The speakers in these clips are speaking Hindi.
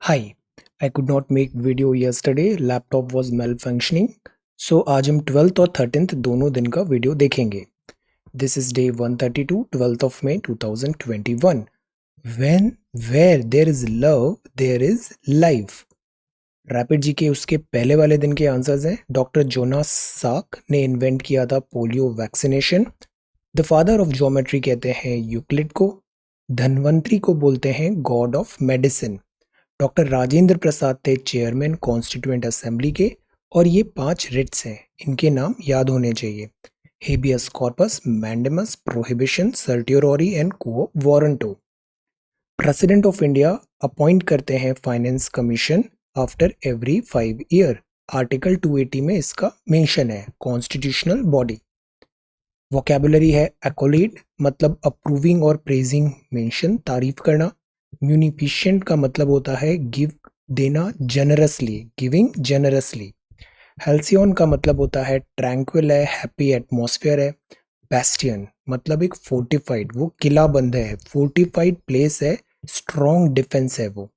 Hi, I could not make video yesterday, laptop was malfunctioning. सो आज हम 12th और 13th दोनों दिन का वीडियो देखेंगे. This is day 132, 12th of May 2021. When, where there is love, there is life. Rapid जी के उसके पहले वाले दिन के आंसर्स हैं. डॉक्टर जोनास साक ने इन्वेंट किया था polio vaccination. The father of geometry कहते हैं यूक्लिड को. धन्वंतरी को बोलते हैं god of medicine. Doctor Rajendra Prasad थे चेयरमैन कॉन्स्टिट्यूएंट असेंबली के. और ये 5 रिट्स हैं, इनके नाम याद होने चाहिए. Habeas corpus, mandamus, prohibition, certiorari and quo warranto. President of India appoint करते हैं finance commission after every 5 year. Article 280 में इसका मेंशन है. Constitutional body. वोकेबुलरी है एक्कोलीड, मतलब अप्रूविंग और प्रेजिंग, मेंशन, तारीफ करना. म्यूनिफिशेंट का मतलब होता है गिव, देना जनरसली, गिविंग जनरसली. हेल्सियन का मतलब होता है ट्रैंक्विल है, हैप्पी एटमॉस्फेयर है. बेस्टियन मतलब एक फोर्टिफाइड, वो किला बंद है, फोर्टिफाइड प्लेस है, स्ट्रॉन्ग डिफेंस है वो.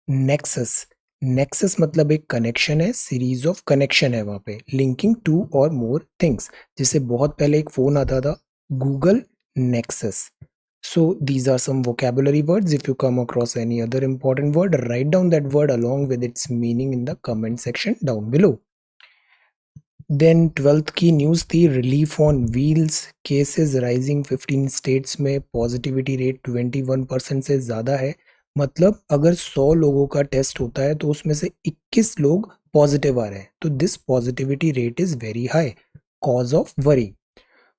नेक्सस, नेक्सस मतलब एक कनेक्शन है, सीरीज ऑफ कनेक्शन है वहाँ पे, लिंकिंग टू और मोर थिंग्स. जैसे बहुत पहले एक फोन आता था, Google nexus. So these are some vocabulary words. If you come across any other important word, write down that word along with its meaning in the comment section down below. Then 12th की न्यूज़ थी relief on wheels. Cases rising 15 states में. पॉजिटिविटी रेट 21% से ज़्यादा है. मतलब अगर 100 लोगों का टेस्ट होता है तो उसमें से 21 लोग पॉजिटिव आ रहे हैं. तो this positivity rate is very high. Cause of worry.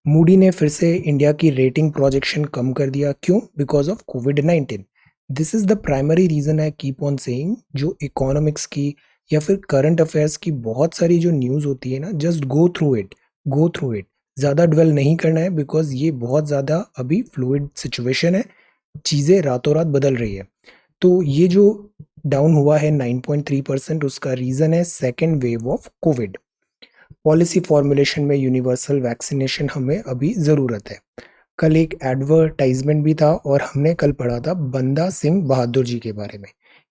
Moody ने फिर से इंडिया की रेटिंग प्रोजेक्शन कम कर दिया. क्यों? Because of covid. This is the primary reason I keep on saying. जो इकोनॉमिक्स की या फिर करंट अफेयर्स की बहुत सारी जो न्यूज़ होती है ना, just go through it, go through it. ज़्यादा ड्वेल नहीं करना है बिकॉज ये बहुत ज़्यादा अभी फ्लूइड सिचुएशन है. चीज़ें रातों रात बदल रही है. तो ये जो डाउन हुआ है 9.3%, उसका रीज़न है second wave of Covid. Policy formulation में यूनिवर्सल वैक्सीनेशन हमें अभी ज़रूरत है. कल एक एडवर्टाइजमेंट भी था और हमने कल पढ़ा था बंदा सिंह बहादुर जी के बारे में.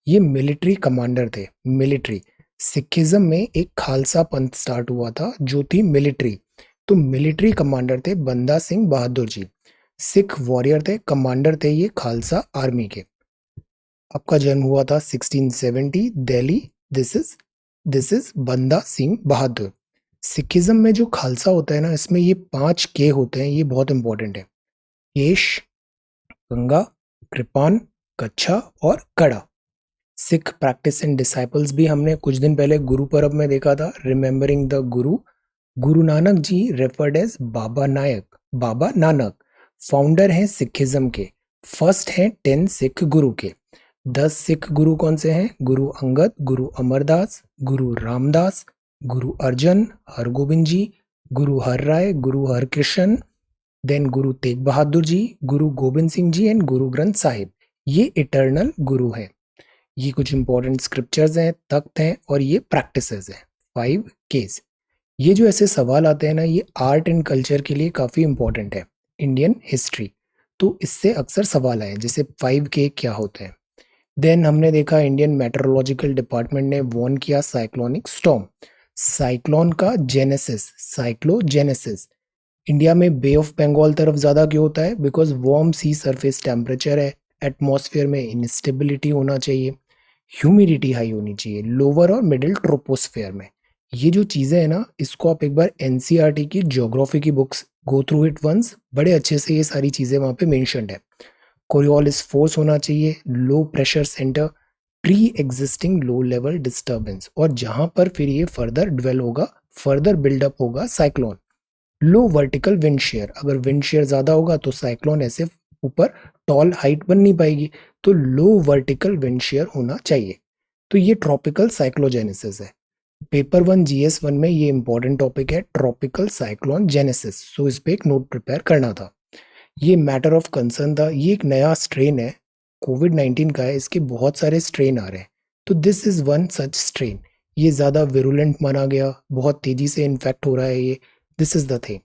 ये मिलिट्री कमांडर थे. मिलिट्री, सिखिज्म में एक खालसा पंथ स्टार्ट हुआ था जो थी मिलिट्री. तो मिलिट्री कमांडर थे बंदा सिंह बहादुर जी. सिख वॉरियर थे, कमांडर थे ये खालसा आर्मी के. आपका जन्म हुआ था 1670 दिल्ली. दिस इज बंदा सिंह बहादुर. सिखिज्म में जो खालसा होता है ना, इसमें ये 5 के होते हैं, ये बहुत इंपॉर्टेंट है. केश, गंगा, कृपान, कच्छा और कड़ा. सिख प्रैक्टिस एंड डिसाइपल्स भी हमने कुछ दिन पहले गुरु पर्व में देखा था. Remembering the Guru. Guru Nanak ji referred as Baba Nayak, Baba Nanak. Founder हैं सिखिज्म के. फर्स्ट हैं 10 सिख गुरु के. 10 सिख गुरु कौन से हैं? गुरु अंगद, गुरु अमरदास, गुरु रामदास, गुरु अर्जन, हरगोबिंद जी, गुरु हर राय, गुरु हरकृष्ण, देन गुरु तेग बहादुर जी, गुरु गोबिंद सिंह जी एंड गुरु ग्रंथ साहिब. ये इटर्नल गुरु हैं. ये कुछ इंपॉर्टेंट स्क्रिप्चर्स हैं, तख्त हैं और ये प्रैक्टिसेस हैं. 5 केस. ये जो ऐसे सवाल आते हैं ना, ये आर्ट एंड कल्चर के लिए काफ़ी इंपॉर्टेंट है. इंडियन हिस्ट्री, तो इससे अक्सर सवाल आए जैसे 5 के क्या होते हैं. देन हमने देखा इंडियन मेट्रोलॉजिकल डिपार्टमेंट ने वॉर्न किया साइक्लोनिक स्टॉर्म. साइक्लोन का जेनेसिस, साइक्लोजेनेसिस. इंडिया में बे ऑफ बंगाल तरफ ज़्यादा क्यों होता है? Because warm sea surface temperature है. एटमॉस्फेयर में इंस्टेबिलिटी होना चाहिए. ह्यूमिडिटी हाई होनी चाहिए लोअर और मिडिल ट्रोपोस्फेयर में. ये जो चीज़ें हैं ना, इसको आप एक बार एनसीईआरटी की ज्योग्राफी की books go through it once. बड़े अच्छे से ये सारी चीज़ें वहाँ पे मेंशन्ड है. कोरियोलिस फोर्स होना चाहिए. Low pressure centre. Pre existing low level disturbance. और जहां पर फिर ये फर्दर ड्वेल होगा, फर्दर बिल्डअप होगा साइक्लोन. लो वर्टिकल विंड शेयर. अगर विंड शेयर ज़्यादा होगा तो साइक्लोन ऐसे ऊपर टॉल हाइट बन नहीं पाएगी. तो लो वर्टिकल विंड शेयर होना चाहिए. तो ये ट्रॉपिकल साइक्लोजेनेसिस है. पेपर 1 GS1 में ये इंपॉर्टेंट टॉपिक है, ट्रॉपिकल साइक्लोन जेनेसिस. सो इस पे एक नोट प्रिपेयर करना था. ये मैटर ऑफ कंसर्न था. ये एक नया स्ट्रेन है, कोविड-19 का है. इसके बहुत सारे स्ट्रेन आ रहे हैं. तो this is one such strain. ये ज़्यादा विरुलेंट माना गया, बहुत तेज़ी से इन्फेक्ट हो रहा है ये. This is the thing.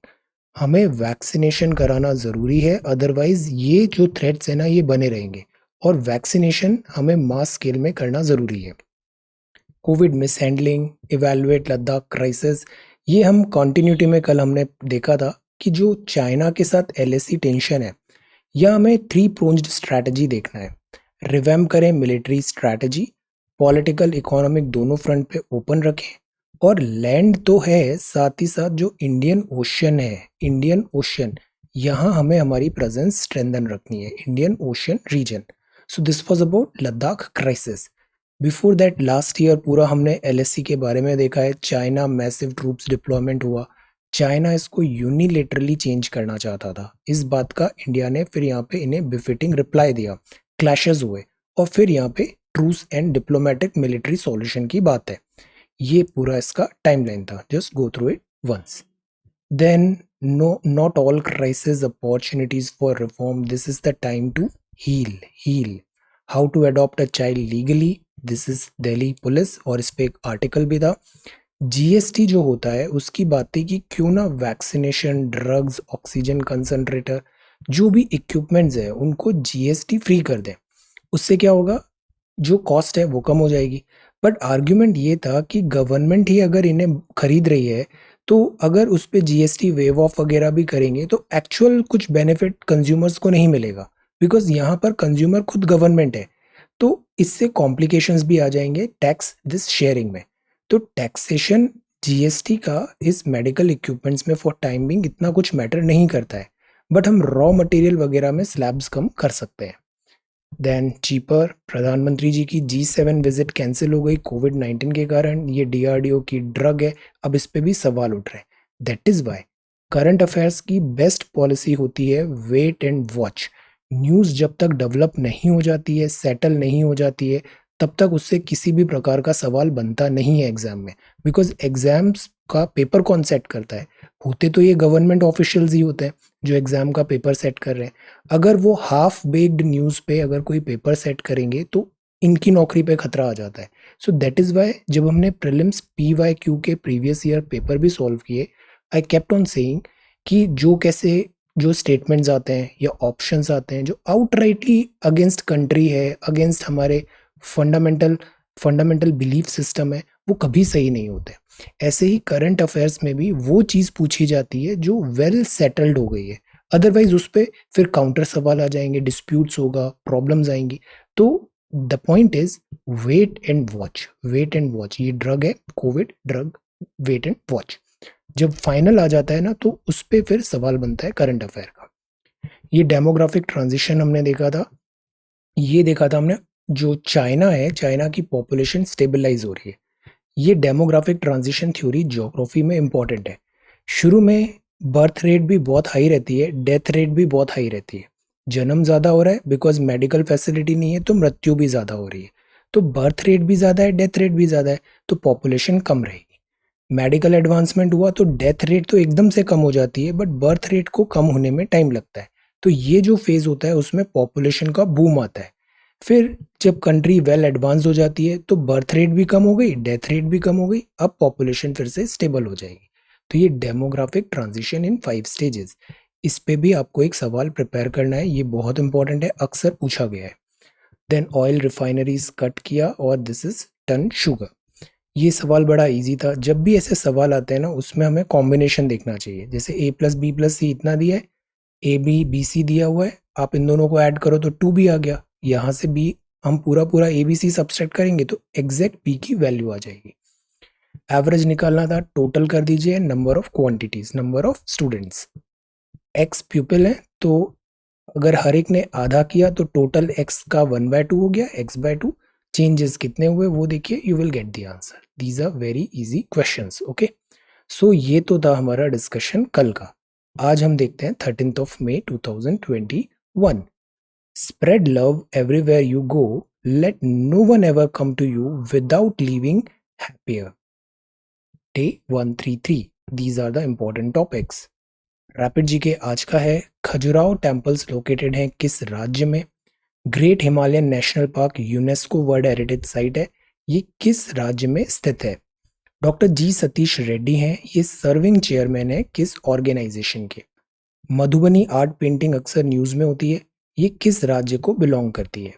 हमें वैक्सीनेशन कराना ज़रूरी है, अदरवाइज़ ये जो थ्रेट्स है ना, ये बने रहेंगे. और वैक्सीनेशन हमें मास स्केल में करना ज़रूरी है। Covid mishandling, evaluate Ladakh crisis, ये हम कंटिन्यूटी में कल हमने देखा था कि जो चाइना के साथ एलएसी टेंशन है, या हमें थ्री प्रोन्ज्ड स्ट्रैटेजी देखना है। रिवैम्प करें मिलिट्री स्ट्रैटेजी, पॉलिटिकल इकोनॉमिक दोनों फ्रंट पे ओपन रखें, और लैंड तो है, साथ ही साथ जो इंडियन ओशन है, इंडियन ओशन, यहाँ हमें हमारी प्रेजेंस स्ट्रेंथन रखनी है, Indian Ocean region. So this was about Ladakh crisis. Before that last year पूरा हमने एलएससी के बारे में देखा है। चाइना मैसिव ट्रूप्स डिप्लॉयमेंट हुआ, चाइना इसको यूनिलेटरली चेंज करना चाहता था। इस बात का इंडिया ने फिर यहाँ पे इन्हें बिफिटिंग रिप्लाई दिया, क्लैशेस हुए, और फिर यहाँ पे truce and diplomatic military solution की बात है। ये पूरा इसका टाइमलाइन था, just go through it once. Then no, not all crisis opportunities for reform, this is the time to heal. How to adopt a child legally, this is Delhi police, और इस पे एक आर्टिकल भी था। जीएसटी जो होता है उसकी बात थी कि क्यों ना वैक्सीनेशन, ड्रग्स, ऑक्सीजन कंसंट्रेटर, जो भी इक्विपमेंट्स है उनको जीएसटी फ्री कर दें। उससे क्या होगा, जो कॉस्ट है वो कम हो जाएगी। बट आर्ग्यूमेंट ये था कि गवर्नमेंट ही अगर इन्हें खरीद रही है, तो अगर उस पे जीएसटी वेव ऑफ वगैरह भी करेंगे तो एक्चुअल कुछ बेनिफिट कंज्यूमर्स को नहीं मिलेगा, बिकॉज यहाँ पर कंज्यूमर खुद गवर्नमेंट है। तो इससे कॉम्प्लिकेशंस भी आ जाएंगे टैक्स दिस शेयरिंग में। तो टैक्सेशन जीएसटी का इस मेडिकल इक्विपमेंट्स में फॉर टाइम बिंग इतना कुछ मैटर नहीं करता है, बट हम रॉ मटेरियल वगैरह में स्लैब्स कम कर सकते हैं। देन चीपर, प्रधानमंत्री जी की G7 विजिट कैंसिल हो गई कोविड-19 के कारण। ये डीआरडीओ की ड्रग है, अब इस पे भी सवाल उठ रहे हैं। That is why current affairs की बेस्ट पॉलिसी होती है वेट एंड वॉच। न्यूज़ जब तक डेवलप नहीं हो जाती है, सेटल नहीं हो जाती है, तब तक उससे किसी भी प्रकार का सवाल बनता नहीं है एग्जाम में। बिकॉज एग्जाम्स का पेपर कौन सेट करता है? होते तो ये गवर्नमेंट ऑफिशियल्स ही होते हैं जो एग्जाम का पेपर सेट कर रहे हैं। अगर वो हाफ बेक्ड न्यूज़ पे अगर कोई पेपर सेट करेंगे तो इनकी नौकरी पे खतरा आ जाता है। सो दैट इज़ वाई जब हमने प्रीलिम्स PYQ के प्रीवियस ईयर पेपर भी सॉल्व किए, आई केप्ट ऑन सेइंग कि जो कैसे जो स्टेटमेंट्स आते हैं या ऑप्शंस आते हैं जो आउटराइटली अगेंस्ट कंट्री है, अगेंस्ट हमारे फंडामेंटल फंडामेंटल बिलीफ सिस्टम है, वो कभी सही नहीं होते। ऐसे ही करंट अफेयर्स में भी वो चीज़ पूछी जाती है जो वेल सेटल्ड हो गई है, अदरवाइज उस पर फिर काउंटर सवाल आ जाएंगे, डिस्प्यूट्स होगा, प्रॉब्लम्स आएंगी। तो the point is wait and watch, wait and watch. ये ड्रग है covid drug, wait and watch. जब फाइनल आ जाता है ना तो उस पर फिर सवाल बनता है करंट अफेयर का। ये डेमोग्राफिक ट्रांजिशन हमने देखा था, ये देखा था हमने, जो चाइना है, चाइना की पॉपुलेशन स्टेबलाइज हो रही है। ये डेमोग्राफिक ट्रांजिशन थ्योरी ज्योग्राफी में इंपॉर्टेंट है। शुरू में बर्थ रेट भी बहुत हाई रहती है, डेथ रेट भी बहुत हाई रहती है। जन्म ज़्यादा हो रहा है बिकॉज मेडिकल फैसिलिटी नहीं है, तो मृत्यु भी ज़्यादा हो रही है। तो बर्थ रेट भी ज़्यादा है, डेथ रेट भी ज़्यादा है, तो पॉपुलेशन कम रहेगी। मेडिकल एडवांसमेंट हुआ तो डेथ रेट तो एकदम से कम हो जाती है, बट बर्थ रेट को कम होने में टाइम लगता है। तो ये जो फेज होता है उसमें पॉपुलेशन का बूम आता है। फिर जब कंट्री वेल एडवांस हो जाती है तो बर्थ रेट भी कम हो गई, डेथ रेट भी कम हो गई, अब पॉपुलेशन फिर से स्टेबल हो जाएगी। तो ये डेमोग्राफिक ट्रांजिशन इन 5 स्टेजेस। इस पे भी आपको एक सवाल प्रिपेयर करना है, ये बहुत इंपॉर्टेंट है, अक्सर पूछा गया है। देन ऑयल रिफाइनरीज कट किया और दिस इज टन शुगर। ये सवाल बड़ा इजी था। जब भी ऐसे सवाल आते हैं ना उसमें हमें कॉम्बिनेशन देखना चाहिए। जैसे A+B+C इतना दिया है, AB BC दिया हुआ है, आप इन दोनों को ऐड करो तो 2B आ गया। यहाँ से B हम पूरा पूरा ABC सब्सट्रैक्ट करेंगे तो एग्जैक्ट B की वैल्यू आ जाएगी। एवरेज निकालना था, टोटल कर दीजिए number of quantities, number of students. X प्यूपिल है तो अगर हर एक ने आधा किया तो टोटल X का 1/2 हो गया, X/2। चेंजेस कितने हुए वो देखिए, you will get the answer. These are very easy questions. Okay, so ये तो था हमारा डिस्कशन कल का। आज हम देखते हैं 13 मई 2021। Spread love everywhere you go. Let no one ever come to you without leaving happier. Day 133. These are the important topics. Rapid जी के आज का है, खजुराहो टेम्पल्स लोकेटेड हैं किस राज्य में? Great Himalayan national park UNESCO world heritage site है, ये किस राज्य में स्थित है? डॉक्टर जी सतीश रेड्डी हैं, ये सर्विंग चेयरमैन है किस ऑर्गेनाइजेशन के? मधुबनी आर्ट पेंटिंग अक्सर न्यूज़ में होती है, ये किस राज्य को बिलोंग करती है?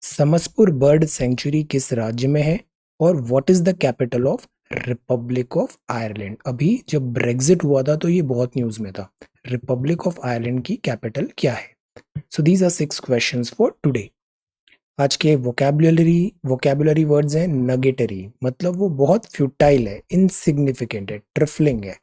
समसपुर बर्ड सेंचुरी किस राज्य में है? और what is the capital of Republic of Ireland? अभी जब ब्रेग्जिट हुआ था तो ये बहुत न्यूज में था। रिपब्लिक ऑफ आयरलैंड की कैपिटल क्या है? So these are 6 questions for today. आज के वोकेबुलरी वर्ड्स हैं नगेटरी, मतलब वो बहुत फ्यूटाइल है, इनसिग्निफिकेंट है, ट्रिफलिंग है।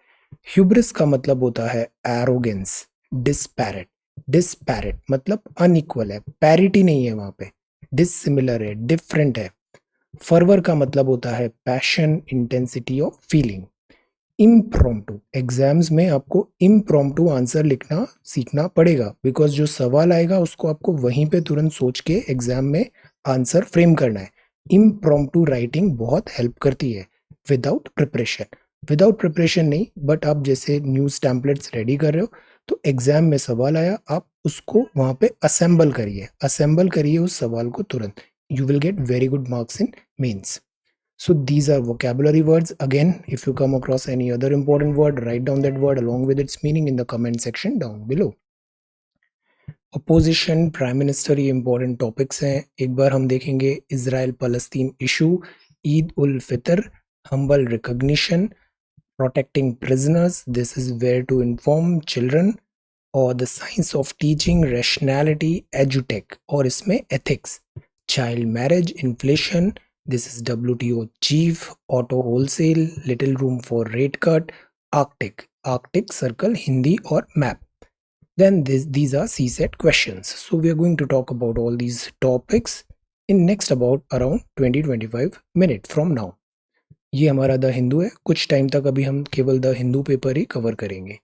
ह्यूब्रिस का मतलब होता है एरोगेंस। डिस्पैरेट, डिस्पैरेट मतलब अनइक्वल है, पैरिटी नहीं है वहां पे। डिसिमिलर है, डिफरेंट है। फर्वर का मतलब होता है passion, intensity of feeling. Impromptu, exams में आपको इम्प्रॉम्प्टू आंसर लिखना सीखना पड़ेगा, बिकॉज जो सवाल आएगा उसको आपको वहीं पे तुरंत सोच के एग्जाम में आंसर फ्रेम करना है। इम्प्रॉम्प्टू राइटिंग बहुत हेल्प करती है। विदाउट प्रिपरेशन, विदाउट प्रिपरेशन नहीं, बट आप जैसे न्यूज टैम्पलेट्स रेडी कर रहे हो तो एग्जाम में सवाल आया, आप उसको वहां पे असेंबल करिए उस सवाल को तुरंत। You will get very good marks in mains. So these are vocabulary words. Again, if you come across any other important word, write down that word along with its meaning in the comment section down below. Opposition, prime minister, ये इंपॉर्टेंट टॉपिक्स हैं। एक बार हम देखेंगे इजराइल फलस्तीन issue, Eid ul Fitr, humble recognition, protecting prisoners, this is where to inform children, और the science of teaching, rationality, एजुटेक, और इसमें ethics, child marriage, inflation, this is WTO chief, auto wholesale, little room for rate cut, Arctic circle, Hindi or map. Then these are CSET questions. So we are going to talk about all these topics in next about around 20-25 minutes from now. ये हमारा द हिंदू है। कुछ टाइम तक अभी हम केवल the Hindu paper he cover करेंगे।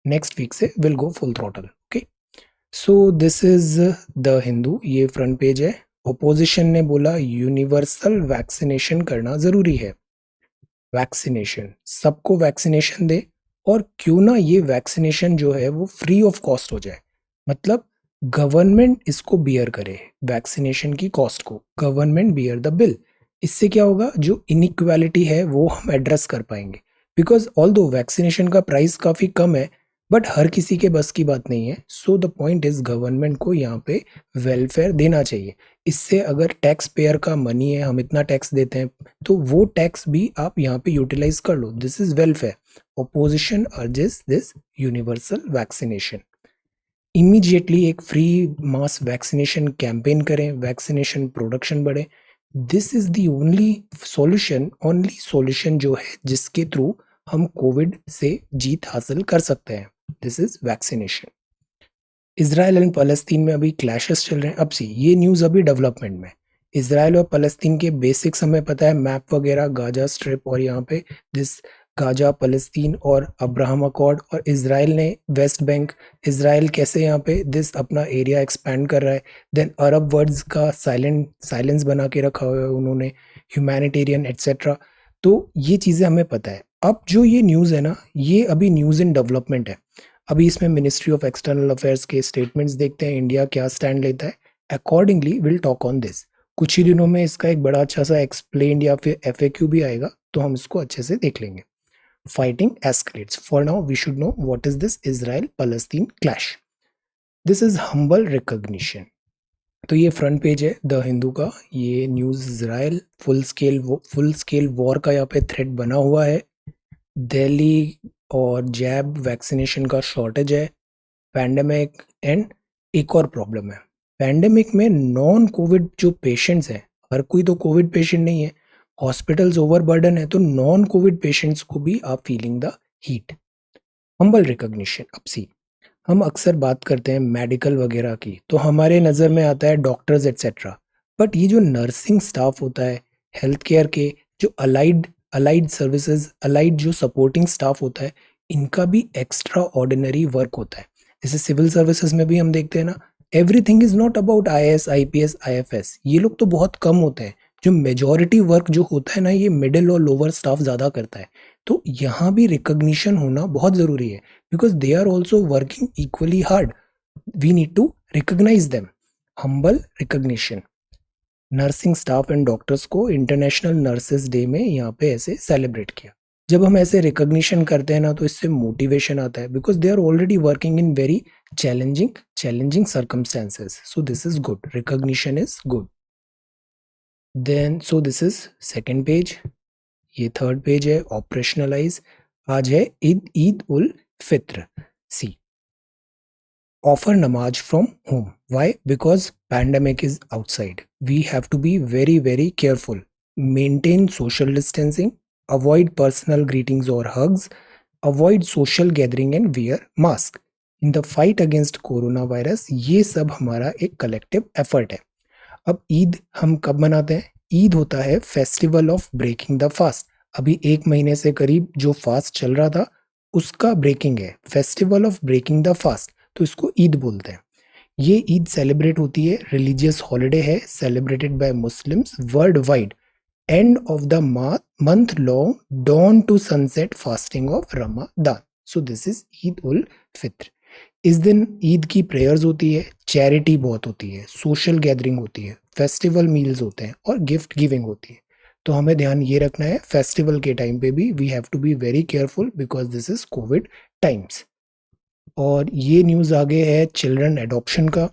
नेक्स्ट वीक से will go full throttle. Okay, so this is the Hindu, ये फ्रंट पेज है। ओपोजिशन ने बोला यूनिवर्सल वैक्सीनेशन करना जरूरी है। वैक्सीनेशन, सबको वैक्सीनेशन दे, और क्यों ना ये वैक्सीनेशन जो है वो फ्री ऑफ कॉस्ट हो जाए, मतलब गवर्नमेंट इसको बियर करे, वैक्सीनेशन की कॉस्ट को गवर्नमेंट बियर द बिल। इससे क्या होगा, जो इनइक्वालिटी है वो हम एड्रेस कर पाएंगे, बिकॉज ऑल दो वैक्सीनेशन का प्राइस काफी कम है बट हर किसी के बस की बात नहीं है। So the point is government को यहाँ पे वेलफेयर देना चाहिए। इससे अगर टैक्स पेयर का मनी है, हम इतना टैक्स देते हैं, तो वो टैक्स भी आप यहाँ पे यूटिलाइज कर लो। This is welfare. Opposition urges this universal vaccination. Immediately एक फ्री मास वैक्सीनेशन कैंपेन करें, वैक्सीनेशन प्रोडक्शन बढ़े। This is the only solution जो है जिसके थ्रू हम कोविड से जीत हासिल कर सकते हैं। This is vaccination. Israel and फलस्तीन में अभी क्लैशेस चल रहे हैं। अब सी ये न्यूज़ अभी डेवलपमेंट में। इजराइल और फलस्तीन के बेसिक्स हमें पता है, मैप वगैरह, गाजा स्ट्रिप, और यहाँ पे दिस गाजा, फलस्तीन और अब्राहम अकॉर्ड, और इजराइल ने वेस्ट बैंक, इजराइल कैसे यहाँ पे दिस अपना एरिया एक्सपैंड कर रहा है। देन अरब वर्ड्स का साइलेंस बना के रखा हुआ है उन्होंने, ह्यूमैनिटेरियन एट्सेट्रा। तो ये चीज़ें हमें पता है। अब जो ये न्यूज़ है ना, ये अभी न्यूज़ इन डेवलपमेंट है। अभी इसमें मिनिस्ट्री ऑफ एक्सटर्नल अफेयर्स के स्टेटमेंट्स देखते हैं, इंडिया क्या स्टैंड लेता है। Accordingly will talk on this. कुछ ही दिनों में इसका एक बड़ा अच्छा सा एक्सप्लेन्ड या फिर FAQ भी आएगा, तो हम इसको अच्छे से देख लेंगे। Fighting escalates. For now we should know what is this Israel Palestine clash. This is humble recognition. तो ये फ्रंट पेज है द हिंदू का। ये news Israel full scale war का यहाँ पे थ्रेट बना हुआ है। दिल्ली और जैब वैक्सीनेशन का शॉर्टेज है। पैंडेमिक एंड एक और प्रॉब्लम है। पैंडेमिक में नॉन कोविड जो पेशेंट्स हैं, हर कोई तो कोविड पेशेंट नहीं है, हॉस्पिटल्स ओवरबर्डन है, तो नॉन कोविड पेशेंट्स को भी आप feeling the heat. Humble recognition. अब सी हम अक्सर बात करते हैं मेडिकल वगैरह की, तो हमारे नज़र में आता है डॉक्टर्स एट्सेट्रा, बट ये जो नर्सिंग स्टाफ होता है, हेल्थ केयर के जो अलाइड सर्विसेज, अलाइड जो सपोर्टिंग स्टाफ होता है, इनका भी एक्स्ट्रा ऑर्डिनरी वर्क होता है। जैसे सिविल सर्विसेज में भी हम देखते हैं ना, everything is not about IAS IPS IFS, ये लोग तो बहुत कम होते हैं। जो मेजॉरिटी वर्क जो होता है ना, ये मिडिल और लोअर स्टाफ ज़्यादा करता है। तो यहाँ भी रिकॉग्निशन होना बहुत ज़रूरी है, because they are also working equally hard. We need to recognise them. Humble recognition. Nursing staff and doctors को इंटरनेशनल नर्सेस डे में यहाँ पे ऐसे सेलिब्रेट किया। जब हम ऐसे रिकॉग्निशन करते हैं ना, तो इससे मोटिवेशन आता है, because they are already working in very challenging circumstances. So this is good, recognition is good. Then so this is second page, ये थर्ड पेज है ऑपरेशनलाइज। आज है ईद उल फित्र। सी, offer namaz from home. Why? Because pandemic is outside. We have to be very very careful. Maintain social distancing, avoid personal greetings or hugs, avoid social gathering and wear mask. In the fight against coronavirus, ये सब हमारा एक कलेक्टिव एफर्ट है। अब ईद हम कब मनाते हैं? ईद होता है festival of breaking the fast. अभी एक महीने से करीब जो फास्ट चल रहा था उसका ब्रेकिंग है, festival of breaking the fast, तो इसको ईद बोलते हैं। ये ईद सेलिब्रेट होती है, रिलीजियस हॉलिडे है, celebrated by Muslims worldwide. End of the month long dawn to sunset fasting of Ramadan. So this is Eid ul Fitr. इस दिन ईद की प्रेयर्स होती है, चैरिटी बहुत होती है, सोशल गैदरिंग होती है, फेस्टिवल मील्स होते हैं और गिफ्ट गिविंग होती है। तो हमें ध्यान ये रखना है फेस्टिवल के टाइम पे भी we have to be very careful because this is covid times. और ये न्यूज़ आगे है चिल्ड्रन एडॉप्शन का।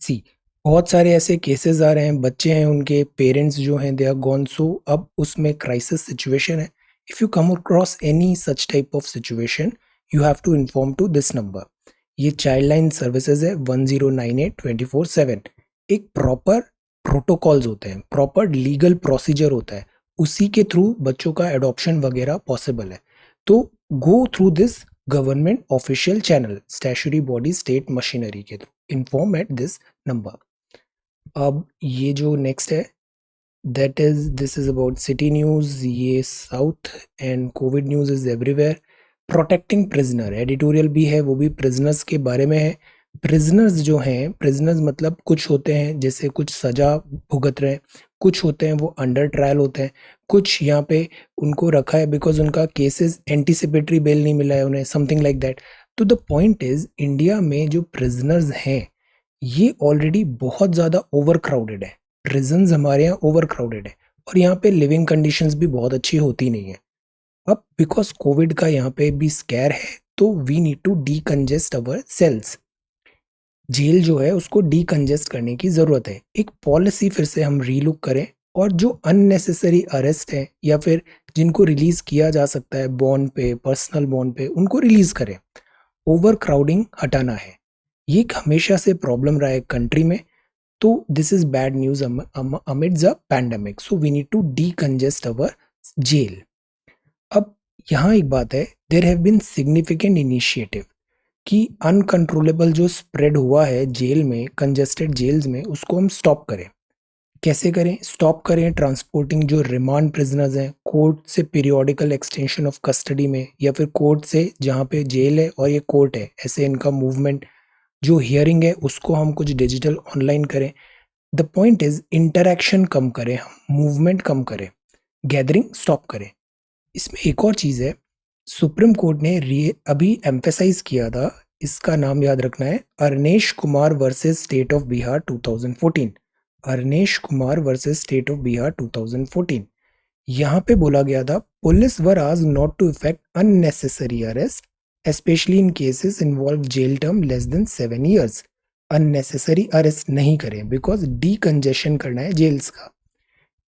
सी, बहुत सारे ऐसे केसेस आ रहे हैं, बच्चे हैं उनके पेरेंट्स जो हैं दे आर गॉन, सो अब उसमें क्राइसिस सिचुएशन है। If you come across any such type of situation you have to inform to this number. ये चाइल्ड लाइन सर्विसेज है 1098 24/7। एक प्रॉपर प्रोटोकॉल्स होते हैं, प्रॉपर लीगल प्रोसीजर होता है, उसी के थ्रू बच्चों का एडॉप्शन वगैरह पॉसिबल है। तो go through this government official channel, statutory body, state machinery के through, inform at this number. अब ये जो नेक्स्ट है that is this is about city news. ये south and covid news is everywhere. Protecting prisoner editorial भी है, वो भी प्रिजनर्स के बारे में है। प्रिजनर्स जो हैं, प्रिजनर्स मतलब कुछ होते हैं जैसे कुछ सजा भुगत रहे हैं, कुछ होते हैं वो अंडर ट्रायल होते हैं, कुछ यहाँ पे उनको रखा है बिकॉज उनका केसेस एंटीसिपेटरी बेल नहीं मिला है उन्हें, समथिंग लाइक दैट। तो द पॉइंट इज इंडिया में जो प्रिजनर्स हैं ये ऑलरेडी बहुत ज़्यादा ओवर क्राउडेड है। प्रिजन्स हमारे यहाँ ओवर क्राउडेड है और यहाँ पे लिविंग कंडीशंस भी बहुत अच्छी होती नहीं है। अब बिकॉज कोविड का यहाँ पे भी स्कैर है तो we need to decongest our cells. Jail जो है उसको डीकंजेस्ट करने की ज़रूरत है। एक पॉलिसी फिर से हम रीलुक करें और जो अननेसेसरी अरेस्ट है या फिर जिनको रिलीज़ किया जा सकता है बॉन्ड पे, पर्सनल बॉन्ड पे, उनको रिलीज़ करें। ओवर क्राउडिंग हटाना है, ये एक हमेशा से प्रॉब्लम रहा है कंट्री में। तो this is bad news amidst a pandemic, so we need to decongest our jail. अब यहाँ एक बात है, there have been significant initiative कि अनकंट्रोलेबल जो स्प्रेड हुआ है जेल में, कंजेस्टेड जेल्स में, उसको हम स्टॉप करें। कैसे करें? स्टॉप करें ट्रांसपोर्टिंग जो रिमांड प्रिजनर्स हैं कोर्ट से पीरियोडिकल एक्सटेंशन ऑफ कस्टडी में, या फिर कोर्ट से जहाँ पे जेल है और ये कोर्ट है ऐसे इनका मूवमेंट, जो हियरिंग है उसको हम कुछ डिजिटल ऑनलाइन करें। द पॉइंट इज इंटरैक्शन कम करें, हम मूवमेंट कम करें, गैदरिंग स्टॉप करें। इसमें एक और चीज़ है, सुप्रीम कोर्ट ने अभी एम्फेसाइज किया था, इसका नाम याद रखना है, Arnesh Kumar versus state of Bihar 2014। Arnesh Kumar versus state of Bihar 2014। यहाँ पे बोला गया था पुलिस वर आज not to effect unnecessary arrest especially in cases involve jail term less than 7 years। Unnecessary arrest नहीं करें बिकॉज डीकंजेशन करना है जेल्स का।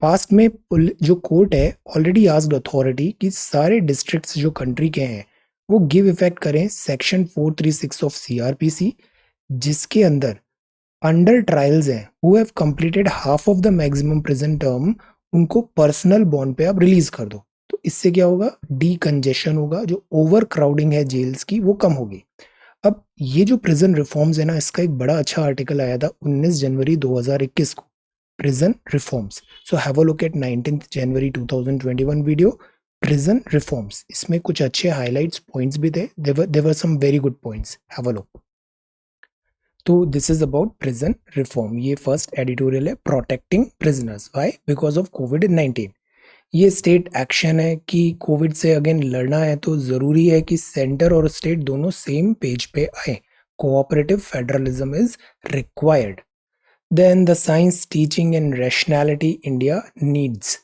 पास्ट में जो कोर्ट है ऑलरेडी आस्क्ड अथॉरिटी कि सारे डिस्ट्रिक्ट्स जो कंट्री के हैं वो गिव इफेक्ट करें सेक्शन 436 ऑफ सीआरपीसी, जिसके अंदर अंडर ट्रायल्स हैं who have completed half of the maximum prison term, उनको पर्सनल बॉन्ड पे आप रिलीज कर दो। तो इससे क्या होगा? डीकंजेशन होगा, जो ओवर क्राउडिंग है जेल्स की वो कम होगी। अब ये जो प्रिजन रिफॉर्म्स है ना, इसका एक बड़ा अच्छा आर्टिकल आया था 19 जनवरी 2021 को, prison reforms. So have a look at 19 January 2021 video, prison reforms. इसमें कुछ अच्छे हाइलाइट्स पॉइंट्स भी थे, they were some very good points, have a look. तो this is about prison reform. ये फर्स्ट एडिटोरियल है, protecting prisoners. Why? Because of कोविड-19। ये स्टेट एक्शन है कि कोविड से अगेन लड़ना है तो ज़रूरी है कि सेंटर और स्टेट दोनों सेम पेज पे आए। Cooperative federalism is required. Then the science, teaching and rationality India needs.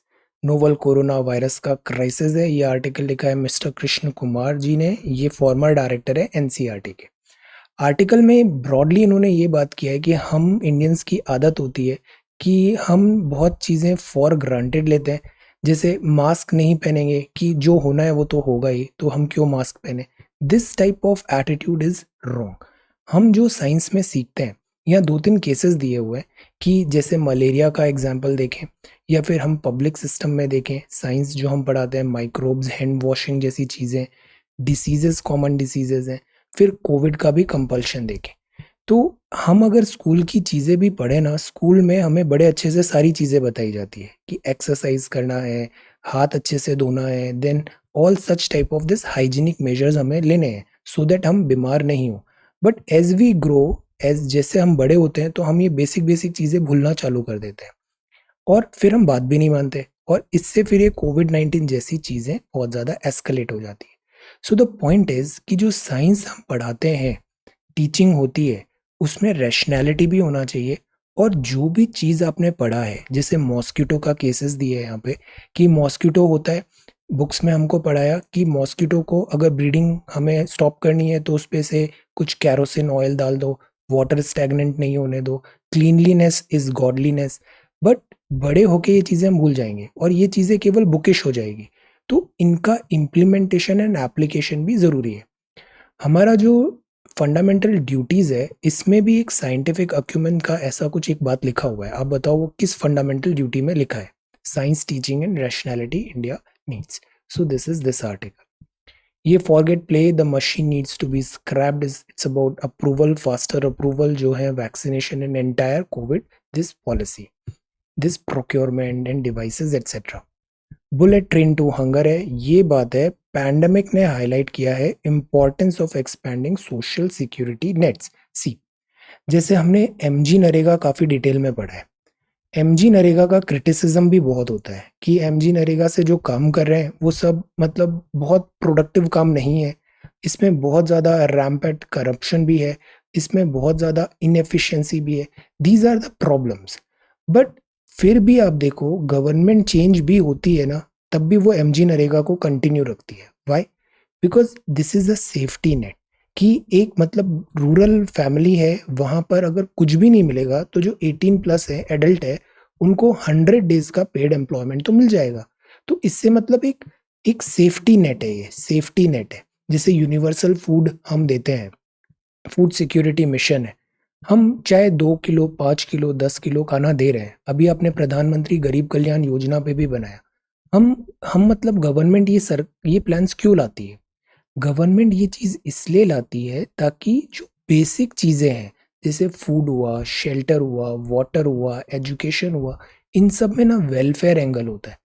Novel corona virus का क्राइसिस है, ये आर्टिकल लिखा है मिस्टर कृष्ण कुमार जी ने, ये फॉर्मर डायरेक्टर है एनसीईआरटी के। आर्टिकल में ब्रॉडली इन्होंने ये बात किया है कि हम इंडियंस की आदत होती है कि हम बहुत चीज़ें फॉर ग्रांटेड लेते हैं। जैसे मास्क नहीं पहनेंगे कि जो होना है वो तो होगा ही, तो हम क्यों मास्क पहने। This type of attitude is wrong. हम जो साइंस में सीखते हैं, यहाँ 2-3 केसेस दिए हुए हैं कि जैसे मलेरिया का एग्जाम्पल देखें, या फिर हम पब्लिक सिस्टम में देखें, साइंस जो हम पढ़ाते हैं, माइक्रोब्स, हैंड वॉशिंग जैसी चीज़ें, डिसीजेस, कॉमन डिसीजेज हैं, फिर कोविड का भी कंपल्शन देखें। तो हम अगर स्कूल की चीज़ें भी पढ़े ना, स्कूल में हमें बड़े अच्छे से सारी चीज़ें बताई जाती है कि एक्सरसाइज करना है, हाथ अच्छे से धोना है, then all such type of this hygienic measures हमें लेने हैं सो दैट हम बीमार नहीं हो। But as we grow, as जैसे हम बड़े होते हैं, तो हम ये बेसिक बेसिक चीज़ें भूलना चालू कर देते हैं और फिर हम बात भी नहीं मानते, और इससे फिर ये कोविड-19 जैसी चीज़ें बहुत ज़्यादा एस्केलेट हो जाती है। सो द पॉइंट इज़ कि जो साइंस हम पढ़ाते हैं, टीचिंग होती है, उसमें रैशनैलिटी भी होना चाहिए। और जो भी चीज़ आपने पढ़ा है, जैसे मॉस्किटो का केसेस दिए हैं यहाँ पे कि मॉस्किटो होता है, बुक्स में हमको पढ़ाया कि मॉस्किटो को अगर ब्रीडिंग हमें स्टॉप करनी है तो उस पे से कुछ केरोसिन ऑयल डाल दो, वाटर स्टैग्नेंट नहीं होने दो, क्लीनलीनेस इज गॉडलीनेस। बट बड़े होके ये चीज़ें हम भूल जाएंगे और ये चीज़ें केवल बुकिश हो जाएगी। तो इनका इम्प्लीमेंटेशन एंड एप्लीकेशन भी ज़रूरी है। हमारा जो फंडामेंटल ड्यूटीज़ है, इसमें भी एक साइंटिफिक अक्यूमेंट का ऐसा कुछ एक बात लिखा हुआ है। आप बताओ वो किस फंडामेंटल ड्यूटी में लिखा है? Science teaching and rationality India needs. So this is this article. ये forget play the machine needs to be scrapped, it's about approval, faster approval जो है vaccination and entire covid, this policy, this procurement and devices etcetera. Bullet train to hunger है, ये बात है पैंडेमिक ने हाईलाइट किया है importance of expanding social security nets. See, जैसे हमने एमजी नरेगा काफ़ी डिटेल में पढ़ा है। एमजी नरेगा का क्रिटिसिज्म भी बहुत होता है कि एमजी नरेगा से जो काम कर रहे हैं वो सब मतलब बहुत प्रोडक्टिव काम नहीं है, इसमें बहुत ज़्यादा रैम्पेंट करप्शन भी है, इसमें बहुत ज़्यादा इनएफिशिएंसी भी है। These are the problems. But फिर भी आप देखो, गवर्नमेंट चेंज भी होती है ना, तब भी वो एमजी नरेगा को कंटिन्यू रखती है। Why? Because this is a safety net कि एक मतलब रूरल फैमिली है, वहां पर अगर कुछ भी नहीं मिलेगा तो जो 18+ है, एडल्ट है, उनको 100 डेज का पेड एम्प्लॉयमेंट तो मिल जाएगा। तो इससे मतलब एक एक सेफ्टी नेट है, ये सेफ्टी नेट है। जैसे यूनिवर्सल फूड हम देते हैं, फूड सिक्योरिटी मिशन है, हम चाहे 2 किलो, 5 किलो, 10 किलो खाना दे रहे हैं। अभी आपने प्रधानमंत्री गरीब कल्याण योजना पे भी बनाया। हम मतलब गवर्नमेंट ये प्लान्स क्यों लाती है? गवर्नमेंट ये चीज़ इसलिए लाती है ताकि जो बेसिक चीज़ें हैं, जैसे फूड हुआ, शेल्टर हुआ, वाटर हुआ, एजुकेशन हुआ, इन सब में ना वेलफेयर एंगल होता है।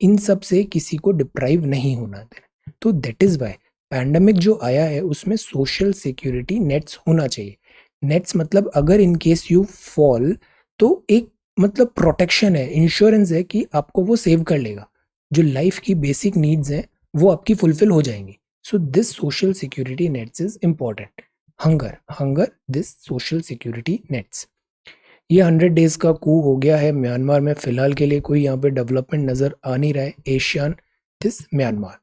इन सब से किसी को डिप्राइव नहीं होना देना। तो दैट इज़ वाई पैंडेमिक जो आया है उसमें सोशल सिक्योरिटी नेट्स होना चाहिए। नेट्स मतलब अगर इन केस यू फॉल, तो एक मतलब प्रोटेक्शन है, इंश्योरेंस है कि आपको वो सेव कर लेगा। जो लाइफ की बेसिक नीड्स हैं वो आपकी फुलफिल हो जाएंगी। So this social security nets is important. Hunger, this social security nets. ये 100 डेज का कू हो गया है म्यांमार में। फिलहाल के लिए कोई यहाँ पे डेवलपमेंट नजर आ नहीं रहा है। एशियन दिस म्यांमार,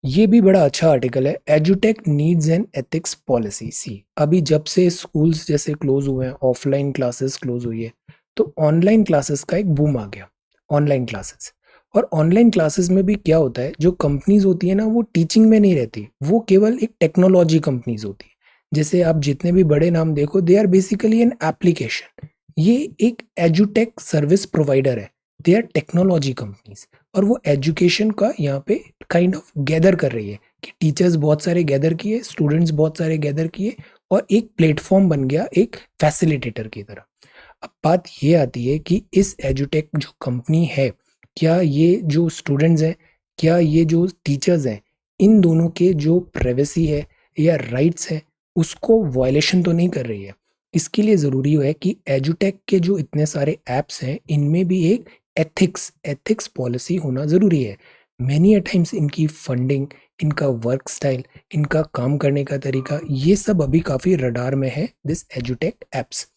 ये भी बड़ा अच्छा आर्टिकल है। एजुटेक नीड्स एंड एथिक्स पॉलिसी। सी, अभी जब से स्कूल्स जैसे क्लोज हुए हैं, ऑफलाइन क्लासेस क्लोज हुई है, तो ऑनलाइन क्लासेस का एक बूम आ गया। ऑनलाइन क्लासेस, और ऑनलाइन क्लासेस में भी क्या होता है, जो कंपनीज होती है ना, वो टीचिंग में नहीं रहती, वो केवल एक टेक्नोलॉजी कंपनीज होती है। जैसे आप जितने भी बड़े नाम देखो, they are basically an application. ये एक एजुटेक सर्विस प्रोवाइडर है, दे आर टेक्नोलॉजी कंपनीज। और वो एजुकेशन का यहाँ पे काइंड ऑफ गैदर कर रही है कि टीचर्स बहुत सारे गैदर किए, स्टूडेंट्स बहुत सारे गैदर किए, और एक प्लेटफॉर्म बन गया एक फैसिलिटेटर की तरह। अब बात ये आती है कि इस एजुटेक जो कंपनी है, क्या ये जो स्टूडेंट्स हैं, क्या ये जो टीचर्स हैं, इन दोनों के जो प्राइवेसी है या राइट्स है, उसको वायलेशन तो नहीं कर रही है? इसके लिए ज़रूरी है कि एजुटेक के जो इतने सारे ऐप्स हैं, इनमें भी एक एथिक्स पॉलिसी होना ज़रूरी है। मैनी अ टाइम्स इनकी फंडिंग, इनका वर्क स्टाइल, इनका काम करने का तरीका, ये सब अभी काफ़ी रडार में है, दिस एजुटेक ऐप्स।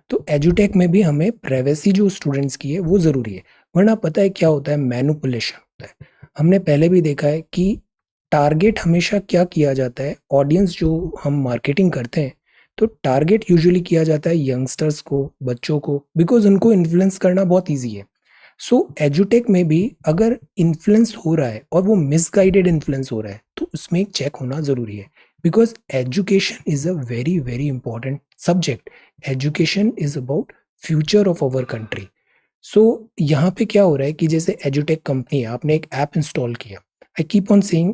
तो एजुटेक में भी हमें प्राइवेसी जो स्टूडेंट्स की है वो ज़रूरी है, वरना पता है क्या होता है, मैनिपुलेशन होता है। हमने पहले भी देखा है कि टारगेट हमेशा क्या किया जाता है, ऑडियंस जो हम मार्केटिंग करते हैं, तो टारगेट यूजुअली किया जाता है यंगस्टर्स को, बच्चों को, बिकॉज उनको इन्फ्लुएंस करना बहुत ईजी है। सो एजुटेक में भी अगर इन्फ्लुएंस हो रहा है और वो मिसगाइडेड इन्फ्लुएंस हो रहा है तो उसमें एक चेक होना ज़रूरी है, because education is a very very important subject. Education is about future of our country. So यहाँ पे क्या हो रहा है कि जैसे एजुटेक कंपनी है, आपने एक ऐप इंस्टॉल किया, आई कीप ऑन सेइंग,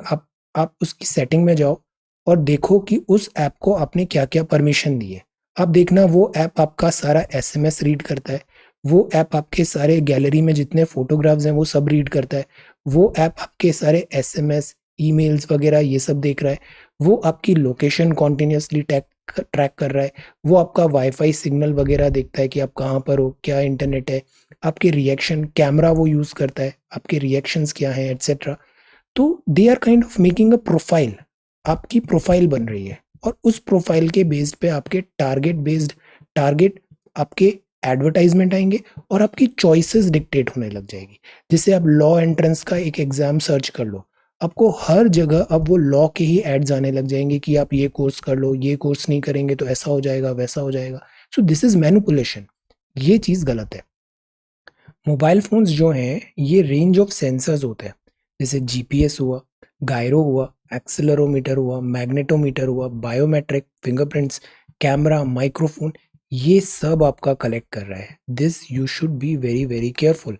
आप उसकी सेटिंग में जाओ और देखो कि उस ऐप को आपने क्या क्या परमिशन दी है। आप देखना वो ऐप आपका सारा एसएमएस रीड करता है, वो ऐप आपके सारे गैलरी में जितने फोटोग्राफ्स हैं वो सब रीड करता है, वो ऐप आपके सारे एसएमएस, ईमेल्स वगैरह ये सब देख रहा है, वो आपकी लोकेशन कॉन्टिन्यूसली ट्रैक कर रहा है, वो आपका वाईफाई सिग्नल वगैरह देखता है कि आप कहाँ पर हो, क्या इंटरनेट है, आपके रिएक्शन कैमरा वो यूज करता है, आपके रिएक्शंस क्या हैं एटसेट्रा। तो they are kind of making a profile, आपकी प्रोफाइल बन रही है और उस प्रोफाइल के बेस्ड पे आपके टारगेट आपके एडवर्टाइजमेंट आएंगे और आपकी चॉइसेस डिक्टेट होने लग जाएगी। जैसे आप लॉ एंट्रेंस का एक एग्जाम सर्च कर लो, आपको हर जगह अब वो लॉ के ही एड्स आने लग जाएंगे कि आप ये कोर्स कर लो, ये कोर्स नहीं करेंगे तो ऐसा हो जाएगा, वैसा हो जाएगा। सो दिस इज मैनिपुलेशन, ये चीज गलत है। मोबाइल फोन्स जो हैं ये रेंज ऑफ सेंसर्स होते हैं, जैसे जीपीएस हुआ, गायरो हुआ, एक्सेलरोमीटर हुआ, मैग्नेटोमीटर हुआ, बायोमेट्रिक, फिंगरप्रिंट्स, कैमरा, माइक्रोफोन, ये सब आपका कलेक्ट कर रहा है। This you should be very very careful.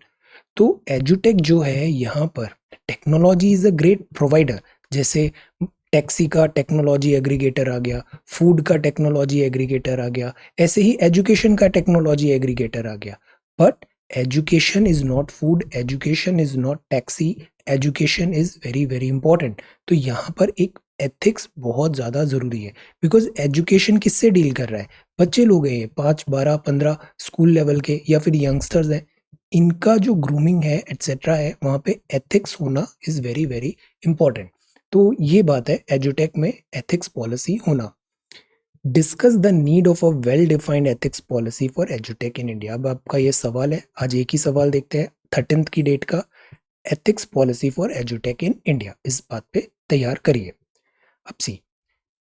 तो एजुटेक जो है यहाँ पर technology is a great provider. जैसे टैक्सी का टेक्नोलॉजी एग्रीगेटर आ गया, फूड का टेक्नोलॉजी एग्रीगेटर आ गया, ऐसे ही एजुकेशन का टेक्नोलॉजी एग्रीगेटर आ गया। But education is not food, education is not taxi, education is very very important. तो यहाँ पर एक एथिक्स बहुत ज़्यादा ज़रूरी है, बिकॉज एजुकेशन किससे डील कर रहा है, बच्चे लोग हैं 5, 12, 15 स्कूल लेवल के या फिर यंगस्टर्स हैं, इनका जो ग्रूमिंग है एटसेट्रा है, वहाँ पे एथिक्स होना इज़ वेरी वेरी इंपॉर्टेंट। तो ये बात है एजुटेक में एथिक्स पॉलिसी होना। Discuss the need of a well defined ethics policy for एजुटेक इन इंडिया। अब आपका ये सवाल है, आज एक ही सवाल देखते हैं 13th की डेट का, एथिक्स पॉलिसी फॉर एजुटेक इन इंडिया, इस बात पे तैयार करिए। अब सी,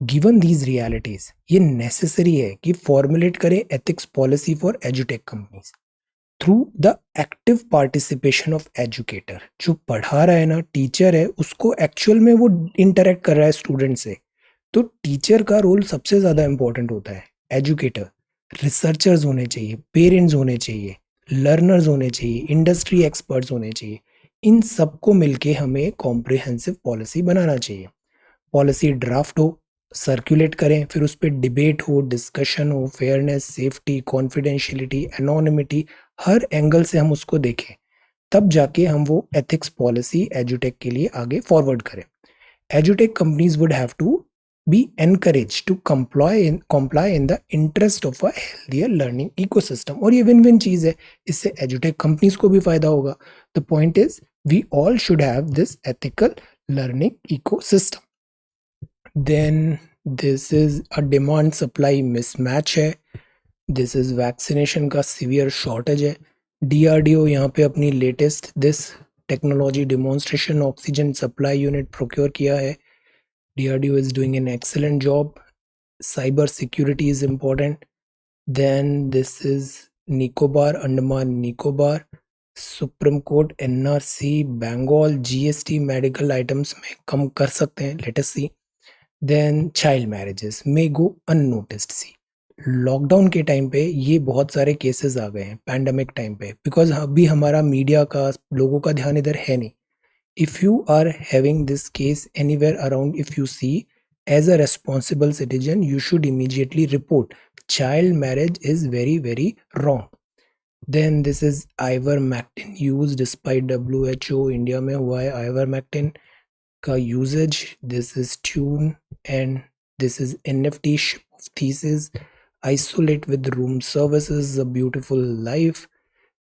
गिवन दीज रियलिटीज, ये नेसेसरी है कि फॉर्मुलेट करें एथिक्स पॉलिसी फॉर एजुटेक companies through the active participation of educator. जो पढ़ा रहा है ना, टीचर है, उसको एक्चुअल में वो इंटरेक्ट कर रहा है स्टूडेंट से, तो टीचर का रोल सबसे ज़्यादा इंपॉर्टेंट होता है। एजुकेटर, रिसर्चर्स होने चाहिए, पेरेंट्स होने चाहिए, लर्नर्स होने चाहिए, इंडस्ट्री एक्सपर्ट्स होने चाहिए, इन सबको मिलके हमें कॉम्प्रिहेंसिव पॉलिसी बनाना चाहिए। पॉलिसी ड्राफ्ट हो, सर्कुलेट करें, फिर उस पर डिबेट हो, डिस्कशन हो, फेयरनेस, सेफ्टी, कॉन्फिडेंशियलिटी, एनोनिमिटी, हर एंगल से हम उसको देखें, तब जाके हम वो एथिक्स पॉलिसी एजुटेक के लिए आगे फॉरवर्ड करें। एजुटेक companies would have to be encouraged to comply in the interest of a healthier learning ecosystem। और ये विन विन चीज है, इससे एजुटेक कंपनीज को भी फायदा होगा। The point is we all should have this ethical learning ecosystem. Then this is a demand supply mismatch है, दिस इज वैक्सीनेशन का सीवियर शॉर्टेज है। डीआरडीओ यहाँ पे अपनी latest this technology demonstration oxygen supply unit procure किया है। DRDO is doing an excellent job. Cyber security is important. Then this is Nicobar, Andaman Nicobar, Supreme Court, NRC, Bengal, GST medical items में कम कर सकते हैं, let us see. Then child marriages may go unnoticed। सी, लॉकडाउन के टाइम पे ये बहुत सारे केसेस आ गए हैं पैंडमिक टाइम पे, बिकॉज अभी हमारा मीडिया का, लोगों का ध्यान इधर है नहीं। If you are having this case anywhere around, if you see, as a responsible citizen, you should immediately report. Child marriage is very, very wrong. Then this is ivermectin use despite WHO India में हुआ है ivermectin का usage। This is tune and this is NFT ship of thesis, isolate with room services, a beautiful life,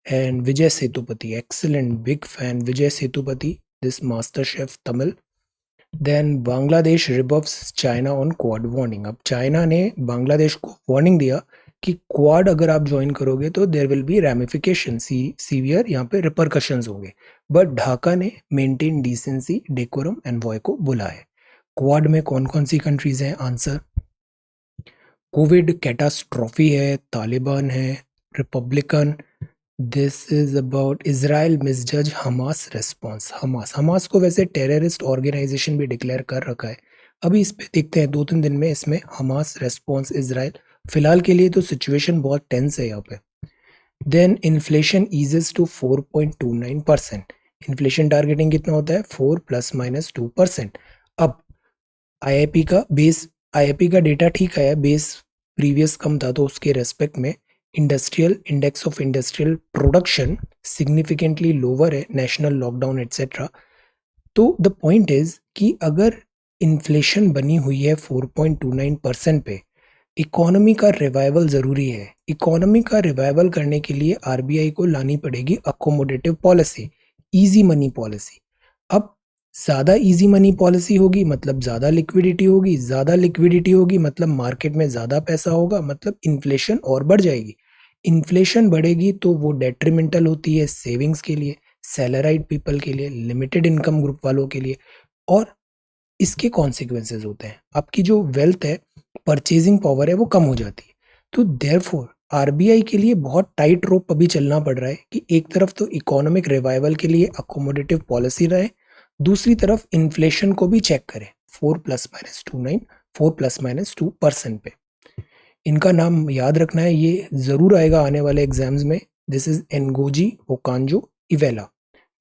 and Vijay Sethupathi, excellent, big fan Vijay Sethupathi, this master chef Tamil। Then Bangladesh rebuffs China on quad warning. अब चाइना ने बांग्लादेश को वार्निंग दिया कि क्वाड अगर आप ज्वाइन करोगे तो there will be ramification, severe यहाँ पे रिपरकशंस होंगे। बट ढाका ने मेंटेन डिसेंसी, डेकोरम एंड वॉय को बुला है। क्वाड में कौन कौन सी कंट्रीज हैं? आंसर, कोविड कैटास्ट्रॉफी है, तालिबान है, republican. This is about Israel misjudge Hamas response. Hamas को वैसे टेररिस्ट ऑर्गेनाइजेशन भी डिक्लेयर कर रखा है। अभी इस पे देखते हैं 2-3 दिन में इसमें हमास रेस्पॉन्स इजराइल। फिलहाल के लिए तो सिचुएशन बहुत टेंस है यहाँ पे। Then inflation eases to 4.29%। Inflation targeting कितना होता है? 4 ±2%। अब आईआईपी का डेटा ठीक है, बेस प्रीवियस कम था तो उसके रेस्पेक्ट में industrial index of industrial production significantly lower है, नेशनल लॉकडाउन एटसेट्रा। तो द पॉइंट इज कि अगर इन्फ्लेशन बनी हुई है 4.29% पे, इकोनॉमी का रिवाइवल जरूरी है। इकोनॉमी का रिवाइवल करने के लिए आरबीआई को लानी पड़ेगी accommodative policy, easy money policy. अब ज्यादा इजी मनी पॉलिसी होगी मतलब ज्यादा लिक्विडिटी होगी, ज्यादा लिक्विडिटी होगी मतलब मार्केट में ज्यादा पैसा होगा, मतलब इन्फ्लेशन और बढ़ जाएगी। इन्फ्लेशन बढ़ेगी तो वो डेट्रीमेंटल होती है सेविंग्स के लिए, सैलराइड पीपल के लिए, लिमिटेड इनकम ग्रुप वालों के लिए। और इसके कॉन्सिक्वेंसेज होते हैं, आपकी जो वेल्थ है, परचेजिंग पावर है, वो कम हो जाती है। तो देयरफॉर आरबीआई के लिए बहुत टाइट रोप अभी चलना पड़ रहा है कि एक तरफ तो इकोनॉमिक रिवाइवल के लिए अकोमोडेटिव पॉलिसी रहे, दूसरी तरफ इन्फ्लेशन को भी चेक करें 4 ± 2% पे। इनका नाम याद रखना है, ये जरूर आएगा आने वाले एग्जाम्स में। This is Ngozi Okonjo Iweala,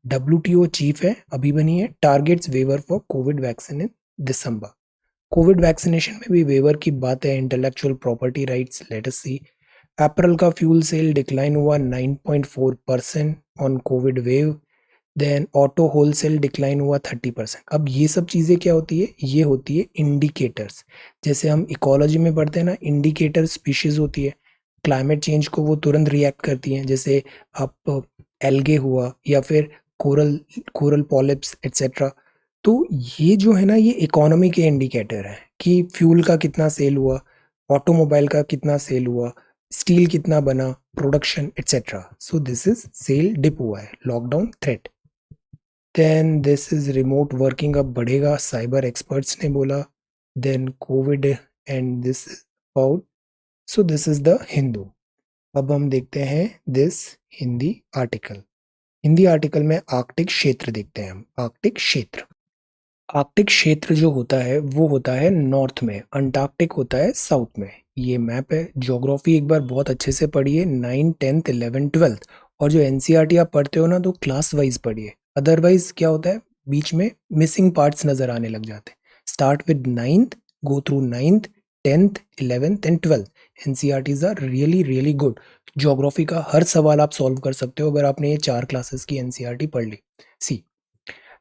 WTO chief है, अभी बनी है। Targets waiver for covid vaccine in December. Covid vaccination में भी वेवर की बात है। Intellectual property rights, let us see. April का फ्यूल सेल डिक्लाइन हुआ 9.4% on covid wave. Then auto wholesale decline हुआ 30%। अब ये सब चीज़ें क्या होती है? ये होती है इंडिकेटर्स। जैसे हम इकोलॉजी में पढ़ते हैं ना, इंडिकेटर स्पीशीज होती है, क्लाइमेट चेंज को वो तुरंत रिएक्ट करती हैं। जैसे आप एल्गे हुआ या फिर कोरल कोरल पॉलिप्स एटसेट्रा। तो ये जो है ना, ये इकोनॉमी के इंडिकेटर है कि फ्यूल का कितना सेल हुआ, ऑटोमोबाइल का कितना सेल हुआ, स्टील कितना बना, production etcetera. So this is sale dip हुआ है, lockdown threat. Then this is remote working अब बढ़ेगा, साइबर एक्सपर्ट्स ने बोला। Then covid and this about. So this is the Hindu. अब हम देखते हैं this Hindi article. Hindi article में आर्कटिक क्षेत्र देखते हैं हम। आर्कटिक क्षेत्र, आर्कटिक क्षेत्र जो होता है वो होता है नॉर्थ में, अंटार्कटिक होता है साउथ में। ये मैप है। ज्योग्राफी एक बार बहुत अच्छे से पढ़िए, 9, 10th, 11th, 12th। और जो एनसीईआरटी आप पढ़ते हो ना, तो क्लास वाइज पढ़िए, अदरवाइज क्या होता है, बीच में मिसिंग पार्ट्स नजर आने लग जाते हैं। Start with 9th, go through 9th, 10th, 11th and 12th। NCERTs are really really good. Geography का हर सवाल आप सॉल्व कर सकते हो अगर आपने ये 4 क्लासेस की एनसीईआरटी पढ़ ली। सी,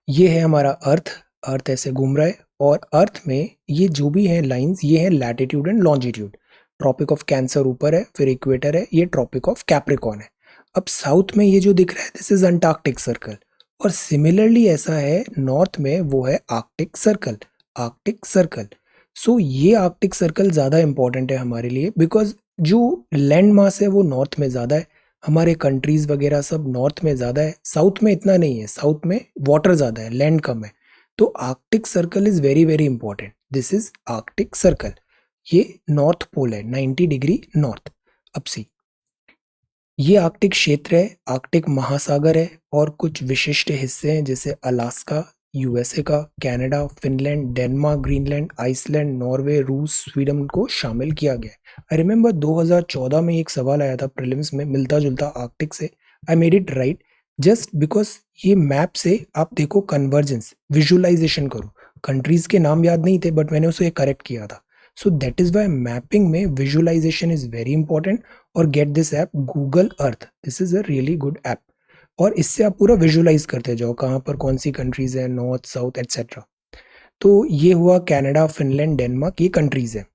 ये है हमारा अर्थ। अर्थ ऐसे घूम रहा है और अर्थ में ये जो भी है लाइंस, ये है latitude and longitude. Tropic of Cancer ऊपर है, फिर इक्वेटर है, ये ट्रॉपिक ऑफ कैप्रिकॉन है। अब साउथ में ये जो दिख रहा है, दिस इज अंटार्कटिक सर्कल। और सिमिलरली ऐसा है नॉर्थ में, वो है Arctic circle. Arctic circle. So ये आर्कटिक सर्कल ज़्यादा इंपॉर्टेंट है हमारे लिए, बिकॉज जो लैंड मास है वो नॉर्थ में ज़्यादा है। हमारे कंट्रीज वगैरह सब नॉर्थ में ज़्यादा है, साउथ में इतना नहीं है। साउथ में वाटर ज़्यादा है, लैंड कम है। तो Arctic circle is very very important. This is Arctic circle. ये नॉर्थ पोल है, 90 डिग्री नॉर्थ। अब सी, ये आर्कटिक क्षेत्र है, आर्कटिक महासागर है और कुछ विशिष्ट हिस्से हैं जैसे अलास्का, यूएसए का, Canada, Finland, Denmark, Greenland, Iceland, Norway, रूस, स्वीडन को शामिल किया गया। आई रिमेंबर 2014 में एक सवाल आया था प्रीलिम्स में मिलता जुलता आर्कटिक से। I made it right just because ये मैप से आप देखो कन्वर्जेंस, विजुअलाइजेशन करो। कंट्रीज के नाम याद नहीं थे बट मैंने उसे करेक्ट किया था। So that is why mapping में विजुअलाइजेशन इज वेरी इंपॉर्टेंट। और get this app Google Earth, this is a really good app. और इससे आप पूरा विजुअलाइज करते जाओ कहाँ पर कौन सी कंट्रीज है, नॉर्थ साउथ एटसेट्रा। तो ये हुआ कनाडा, फिनलैंड, डेनमार्क, ये कंट्रीज है।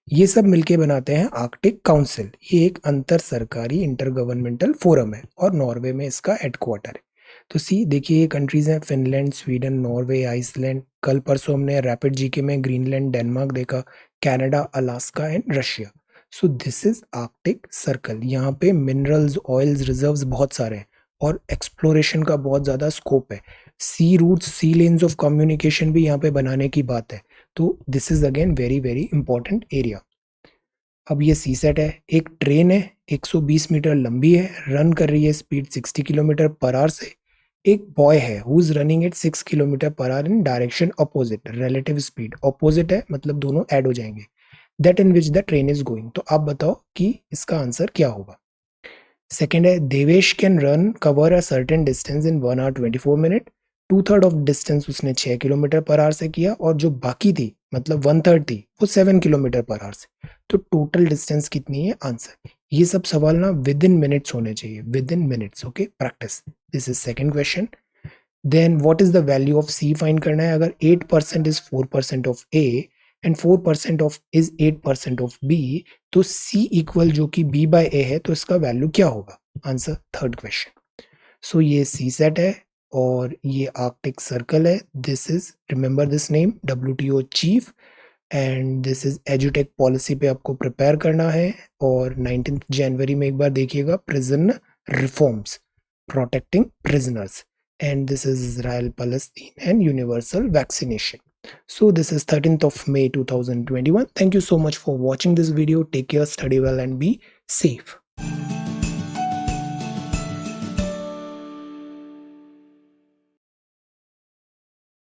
ये सब मिलके बनाते हैं आर्कटिक काउंसिल। ये एक अंतर सरकारी इंटर गवर्नमेंटल फोरम है और नॉर्वे में इसका हेडक्वार्टर है। तो सी देखिए, ये कंट्रीज हैं फिनलैंड, स्वीडन, नॉर्वे, आइसलैंड। कल परसों हमने रैपिड जीके में ग्रीनलैंड, डेनमार्क देखा, Canada, Alaska and Russia. So this is Arctic circle. यहाँ पे मिनरल्स, ऑयल्स, रिजर्व्स बहुत सारे हैं और एक्सप्लोरेशन का बहुत ज़्यादा स्कोप है। Sea routes, sea lanes of communication भी यहाँ पे बनाने की बात है। तो this is again very very important area. अब ये सी सेट है, एक ट्रेन है 120 मीटर लंबी है, रन कर रही है स्पीड 60 किलोमीटर पर आवर से। एक बॉय है who is running at 6 kilometre per hour in direction opposite, relative speed opposite है मतलब दोनों ऐड हो जाएंगे, that in which the train is going. तो आप बताओ कि इसका आंसर क्या होगा। सेकेंड है Devesh can run cover a certain distance in 1 hour 24 minute. 2/3 of distance उसने 6 किलोमीटर पर आवर से किया और जो बाकी थी मतलब 1/3 थी वो 7 किलोमीटर पर आवर से। तो टोटल डिस्टेंस कितनी है आंसर। ये सब सवाल ना विद इन मिनट्स होने चाहिए, within minutes. Okay, practice. This is second question. Then what is the value of C find करना है। अगर 8% is 4% of A and 4% of is 8% of B, तो सी इक्वल जो कि बी बाय ए है, तो इसका वैल्यू क्या होगा। Answer third question. सो ये सी सेट है और ये आर्कटिक सर्कल है। This is, remember this name, WTO chief. And this is एजुटेक पॉलिसी पे आपको प्रिपेयर करना है। और 19 जनवरी में एक बार देखिएगा, prison reforms protecting prisoners. And this is Israel Palestine and universal vaccination. So this is 13th of May 2021. Thank you so much for watching this video. Take care, study well and be safe.